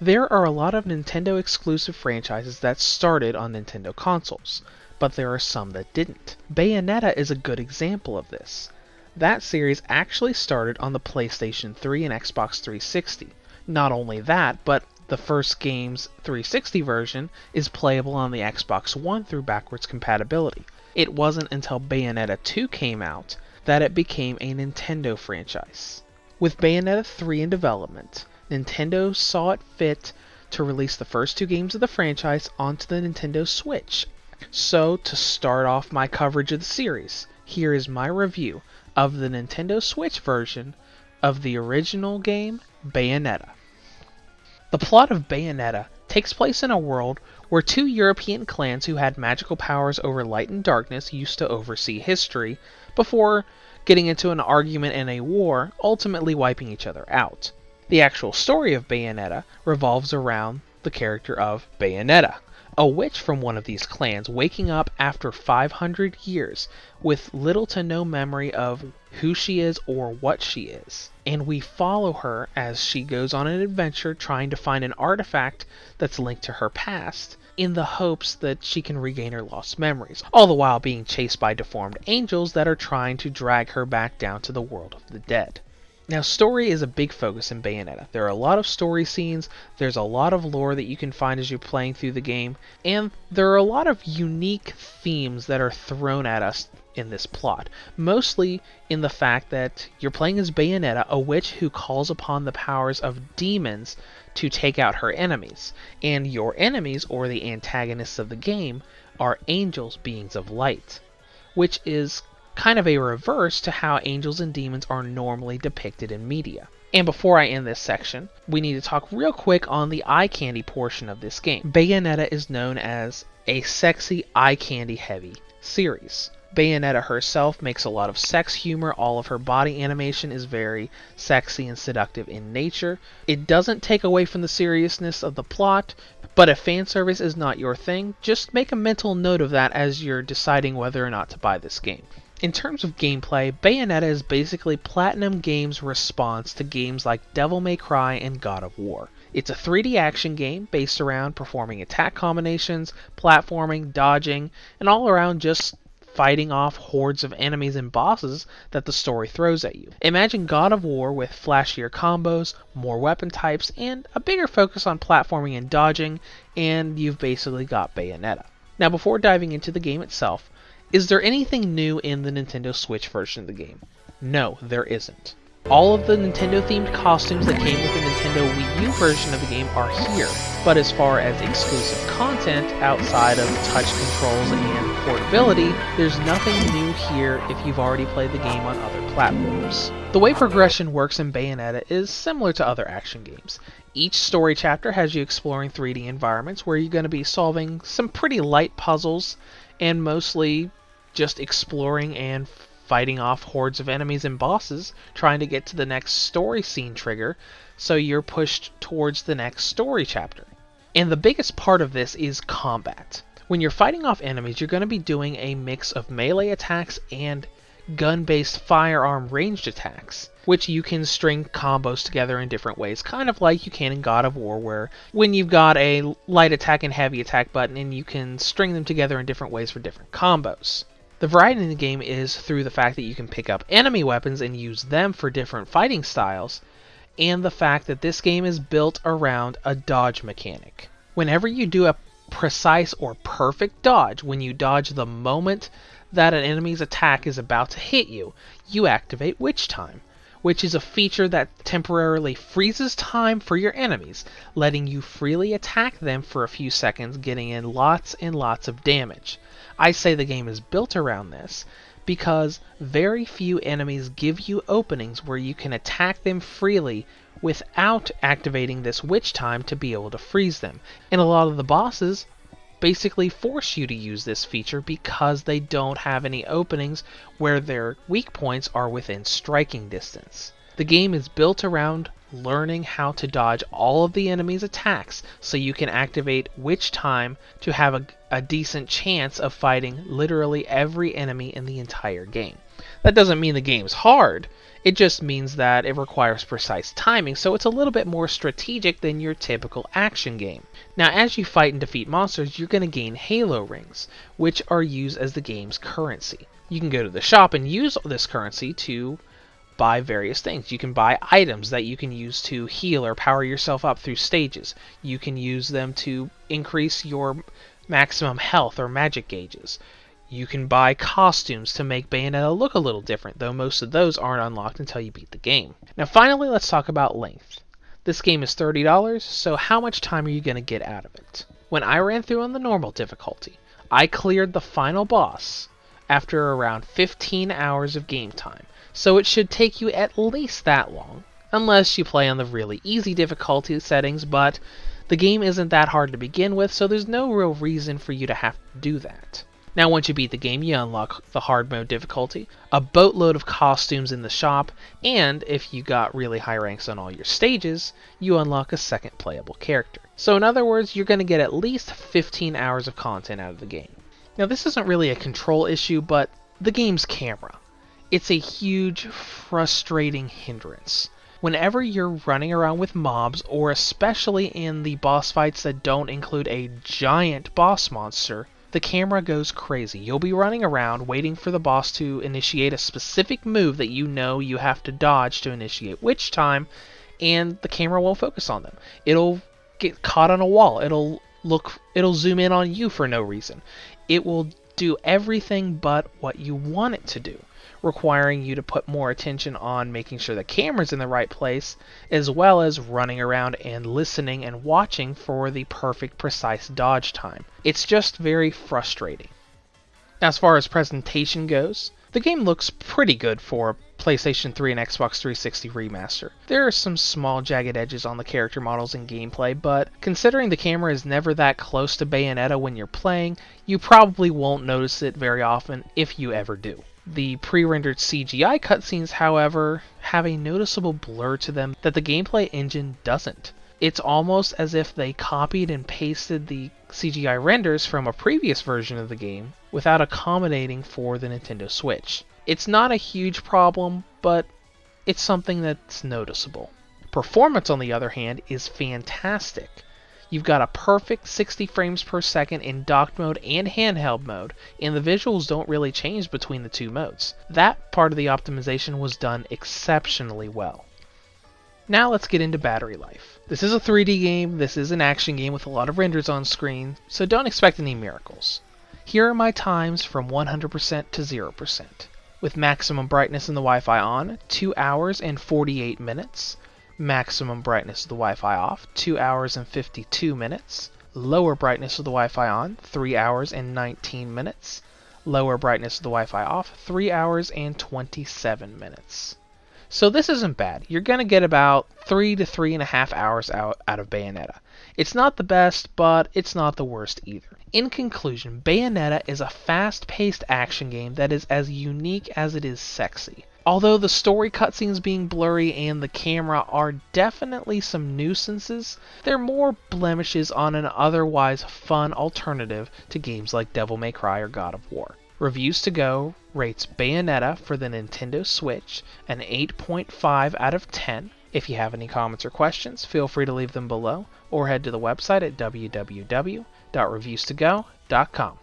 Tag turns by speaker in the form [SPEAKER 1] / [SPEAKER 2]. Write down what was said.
[SPEAKER 1] There are a lot of Nintendo exclusive franchises that started on Nintendo consoles, but there are some that didn't. Bayonetta is a good example of this. That series actually started on the PlayStation 3 and Xbox 360. Not only that, but the first game's 360 version is playable on the Xbox One through backwards compatibility. It wasn't until Bayonetta 2 came out that it became a Nintendo franchise. With Bayonetta 3 in development, Nintendo saw it fit to release the first two games of the franchise onto the Nintendo Switch. So, to start off my coverage of the series, here is my review of the Nintendo Switch version of the original game, Bayonetta. The plot of Bayonetta takes place in a world where two European clans who had magical powers over light and darkness used to oversee history before getting into an argument and a war, ultimately wiping each other out. The actual story of Bayonetta revolves around the character of Bayonetta, a witch from one of these clans waking up after 500 years with little to no memory of who she is or what she is. And we follow her as she goes on an adventure trying to find an artifact that's linked to her past in the hopes that she can regain her lost memories, all the while being chased by deformed angels that are trying to drag her back down to the world of the dead. Now, story is a big focus in Bayonetta. There are a lot of story scenes, there's a lot of lore that you can find as you're playing through the game, and there are a lot of unique themes that are thrown at us in this plot. Mostly in the fact that you're playing as Bayonetta, a witch who calls upon the powers of demons to take out her enemies. And your enemies, or the antagonists of the game, are angels, beings of light, which is kind of a reverse to how angels and demons are normally depicted in media. And before I end this section, we need to talk real quick on the eye candy portion of this game. Bayonetta is known as a sexy, eye candy heavy series. Bayonetta herself makes a lot of sex humor. All of her body animation is very sexy and seductive in nature. It doesn't take away from the seriousness of the plot, but if fan service is not your thing, just make a mental note of that as you're deciding whether or not to buy this game. In terms of gameplay, Bayonetta is basically Platinum Games' response to games like Devil May Cry and God of War. It's a 3D action game based around performing attack combinations, platforming, dodging, and all around just fighting off hordes of enemies and bosses that the story throws at you. Imagine God of War with flashier combos, more weapon types, and a bigger focus on platforming and dodging, and you've basically got Bayonetta. Now, before diving into the game itself, is there anything new in the Nintendo Switch version of the game? No, there isn't. All of the Nintendo-themed costumes that came with the Nintendo Wii U version of the game are here, but as far as exclusive content outside of touch controls and portability, there's nothing new here if you've already played the game on other platforms. The way progression works in Bayonetta is similar to other action games. Each story chapter has you exploring 3D environments where you're going to be solving some pretty light puzzles and mostly just exploring and fighting off hordes of enemies and bosses, trying to get to the next story scene trigger, so you're pushed towards the next story chapter. And the biggest part of this is combat. When you're fighting off enemies, you're going to be doing a mix of melee attacks and gun-based firearm ranged attacks, which you can string combos together in different ways, kind of like you can in God of War, where when you've got a light attack and heavy attack button, and you can string them together in different ways for different combos. The variety in the game is through the fact that you can pick up enemy weapons and use them for different fighting styles, and the fact that this game is built around a dodge mechanic. Whenever you do a precise or perfect dodge, when you dodge the moment that an enemy's attack is about to hit you, you activate Witch Time, which is a feature that temporarily freezes time for your enemies, letting you freely attack them for a few seconds, getting in lots and lots of damage. I say the game is built around this because very few enemies give you openings where you can attack them freely without activating this witch time to be able to freeze them. And a lot of the bosses basically force you to use this feature because they don't have any openings where their weak points are within striking distance. The game is built around learning how to dodge all of the enemy's attacks so you can activate Witch Time to have a decent chance of fighting literally every enemy in the entire game. That doesn't mean the game's hard. It just means that it requires precise timing, so it's a little bit more strategic than your typical action game. Now, as you fight and defeat monsters, you're going to gain Halo rings, which are used as the game's currency. You can go to the shop and use this currency to buy various things. You can buy items that you can use to heal or power yourself up through stages. You can use them to increase your maximum health or magic gauges. You can buy costumes to make Bayonetta look a little different, though most of those aren't unlocked until you beat the game. Now finally, let's talk about length. This game is $30, so how much time are you going to get out of it? When I ran through on the normal difficulty, I cleared the final boss after around 15 hours of game time, so it should take you at least that long, unless you play on the really easy difficulty settings, but the game isn't that hard to begin with, so there's no real reason for you to have to do that. Now once you beat the game, you unlock the hard mode difficulty, a boatload of costumes in the shop, and if you got really high ranks on all your stages, you unlock a second playable character. So in other words, you're going to get at least 15 hours of content out of the game. Now this isn't really a control issue, but the game's camera. It's a huge, frustrating hindrance. Whenever you're running around with mobs, or especially in the boss fights that don't include a giant boss monster, the camera goes crazy. You'll be running around waiting for the boss to initiate a specific move that you know you have to dodge to initiate which time, and the camera won't focus on them. It'll get caught on a wall. It'll zoom in on you for no reason. It will do everything but what you want it to do, requiring you to put more attention on making sure the camera's in the right place, as well as running around and listening and watching for the perfect, precise dodge time. It's just very frustrating. As far as presentation goes, the game looks pretty good for PlayStation 3 and Xbox 360 remaster. There are some small jagged edges on the character models and gameplay, but considering the camera is never that close to Bayonetta when you're playing, you probably won't notice it very often if you ever do. The pre-rendered CGI cutscenes, however, have a noticeable blur to them that the gameplay engine doesn't. It's almost as if they copied and pasted the CGI renders from a previous version of the game without accommodating for the Nintendo Switch. It's not a huge problem, but it's something that's noticeable. Performance, on the other hand, is fantastic. You've got a perfect 60 frames per second in docked mode and handheld mode, and the visuals don't really change between the two modes. That part of the optimization was done exceptionally well. Now let's get into battery life. This is a 3D game, this is an action game with a lot of renders on screen, so don't expect any miracles. Here are my times from 100% to 0%. With maximum brightness in the Wi-Fi on, 2 hours and 48 minutes. Maximum brightness of the Wi-Fi off, 2 hours and 52 minutes. Lower brightness of the Wi-Fi on, 3 hours and 19 minutes. Lower brightness of the Wi-Fi off, 3 hours and 27 minutes. So this isn't bad. You're going to get about 3 to 3.5 hours out of Bayonetta. It's not the best, but it's not the worst either. In conclusion, Bayonetta is a fast-paced action game that is as unique as it is sexy. Although the story cutscenes being blurry and the camera are definitely some nuisances, they're more blemishes on an otherwise fun alternative to games like Devil May Cry or God of War. Reviews to Go rates Bayonetta for the Nintendo Switch an 8.5 out of 10. If you have any comments or questions, feel free to leave them below or head to the website at www.reviewstogo.com.